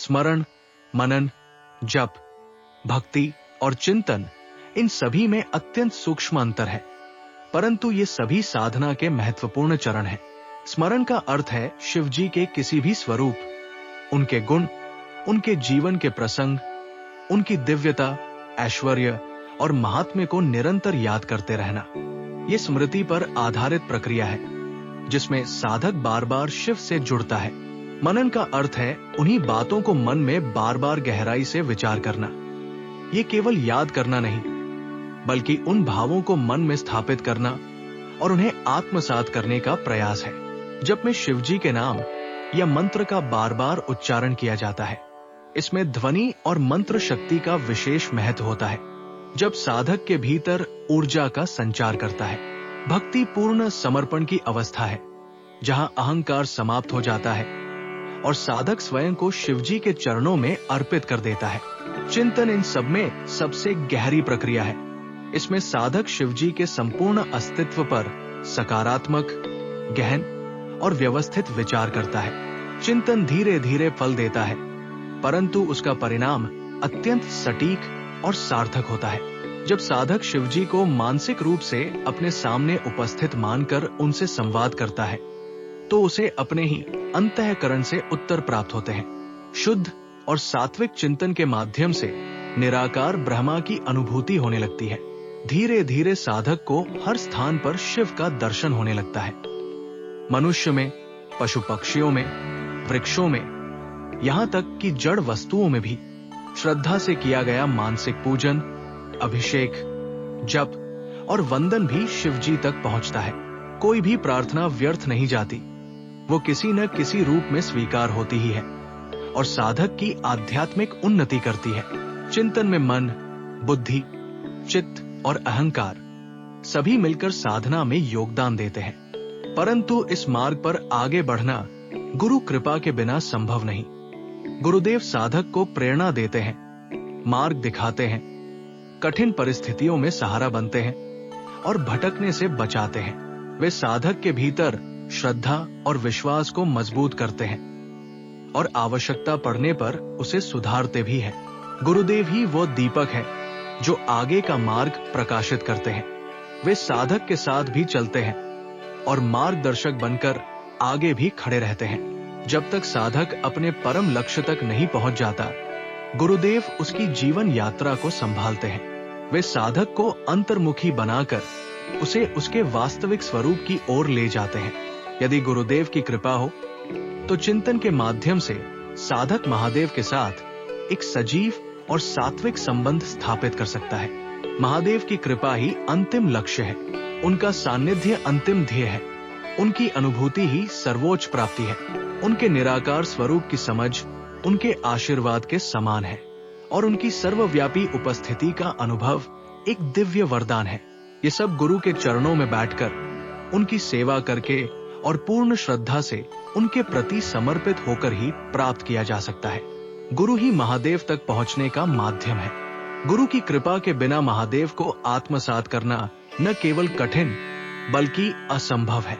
स्मरण, मनन, जप, भक्ति और चिंतन, इन सभी में अत्यंत सूक्ष्म अंतर है, परंतु ये सभी साधना के महत्वपूर्ण चरण हैं। स्मरण का अर्थ है शिव जी के किसी भी स्वरूप, उनके गुण, उनके जीवन के प्रसंग, उनकी दिव्यता, ऐश्वर्य और महात्म्य को निरंतर याद करते रहना। ये स्मृति पर आधारित प्रक्रिया है, जिसमें साधक बार बार शिव से जुड़ता है। मनन का अर्थ है उन्हीं बातों को मन में बार बार गहराई से विचार करना। ये केवल याद करना नहीं, बल्कि उन भावों को मन में स्थापित करना और उन्हें आत्मसात करने का प्रयास है। जप में शिव जी के नाम या मंत्र का बार बार उच्चारण किया जाता है। इसमें ध्वनि और मंत्र शक्ति का विशेष महत्व होता है। जब साधक के भीतर ऊर्जा का संचार करता है। भक्ति पूर्ण समर्पण की अवस्था है, जहां अहंकार समाप्त हो जाता है और साधक स्वयं को शिवजी के चरणों में अर्पित कर देता है। चिंतन इन सब में सबसे गहरी प्रक्रिया है। इसमें साधक शिवजी के संपूर्ण अस्तित्व पर सकारात्मक, गहन और व्यवस्थित विचार करता है। चिंतन धीरे धीरे फल देता है, परंतु उसका परिणाम अत्यंत सटीक और सार्थक होता है। जब साधक शिवजी को मानसिक रूप से अपने सामने उपस्थित मानकर उनसे संवाद करता है, तो उसे अपने ही अंतःकरण से उत्तर प्राप्त होते हैं। शुद्ध और सात्विक चिंतन के माध्यम से निराकार ब्रह्मा की अनुभूति होने लगती है। धीरे धीरे साधक को हर स्थान पर शिव का दर्शन होने लगता है। मनुष्य में, पशु पक्षियों में, वृक्षों में, यहाँ तक कि जड़ वस्तुओं में भी श्रद्धा से किया गया मानसिक पूजन, अभिषेक, जप और वंदन भी शिवजी तक पहुंचता है। कोई भी प्रार्थना व्यर्थ नहीं जाती, वो किसी न किसी रूप में स्वीकार होती ही है और साधक की आध्यात्मिक उन्नति करती है। चिंतन में मन, बुद्धि, चित्त और अहंकार सभी मिलकर साधना में योगदान देते हैं, परंतु इस मार्ग पर आगे बढ़ना गुरु कृपा के बिना संभव नहीं। गुरुदेव साधक को प्रेरणा देते हैं, मार्ग दिखाते हैं, कठिन परिस्थितियों में सहारा बनते हैं और भटकने से बचाते हैं। वे साधक के भीतर श्रद्धा और विश्वास को मजबूत करते हैं और आवश्यकता पड़ने पर उसे सुधारते भी हैं। गुरुदेव ही वो दीपक है जो आगे का मार्ग प्रकाशित करते हैं। वे साधक के साथ भी चलते हैं और मार्गदर्शक बनकर आगे भी खड़े रहते हैं। जब तक साधक अपने परम लक्ष्य तक नहीं पहुंच जाता, गुरुदेव उसकी जीवन यात्रा को संभालते हैं। वे साधक को अंतर्मुखी बनाकर उसे उसके वास्तविक स्वरूप की ओर ले जाते हैं। यदि गुरुदेव की कृपा हो तो चिंतन के माध्यम से साधक महादेव के साथ एक सजीव और सात्विक संबंध स्थापित कर सकता है। महादेव की कृपा ही अंतिम लक्ष्य है, उनका सानिध्य अंतिम ध्येय है, उनकी अनुभूति ही सर्वोच्च प्राप्ति है। उनके निराकार स्वरूप की समझ उनके आशीर्वाद के समान है और उनकी सर्वव्यापी उपस्थिति का अनुभव एक दिव्य वरदान है। ये सब गुरु के चरणों में बैठकर, उनकी सेवा करके और पूर्ण श्रद्धा से उनके प्रति समर्पित होकर ही प्राप्त किया जा सकता है। गुरु ही महादेव तक पहुंचने का माध्यम है। गुरु की कृपा के बिना महादेव को आत्मसात करना न केवल कठिन बल्कि असंभव है।